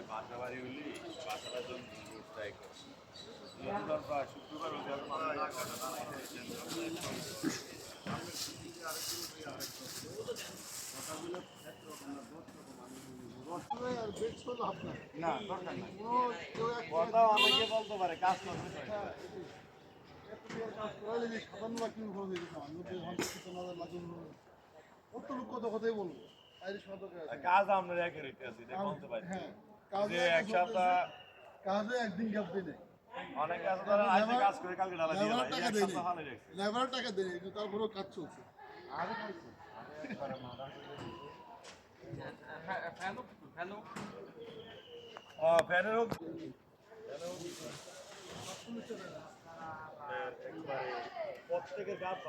বাসা বাড়ি হলি বাসাটা জন ট্রাই কর শুক্রবার না দরকার নাই কথা অনেকে বলতে পারে কাজ করতে কথাই বলবো কাজ আমরা রেখে রেখে আছি বলতে পারি যে এক সপ্তাহ কাজে একদিন গ্যাপ দিই অনেক কাজ ধরেন আজকে কাজ করে কালকে ঢালা দিয়ে লেবার টাকা দেয় রেখেছি লেবার টাকা দেয় কিন্তু তারপরেও কাজ চলছে ফ্যানের হোক একবারে প্রত্যেকের গাছ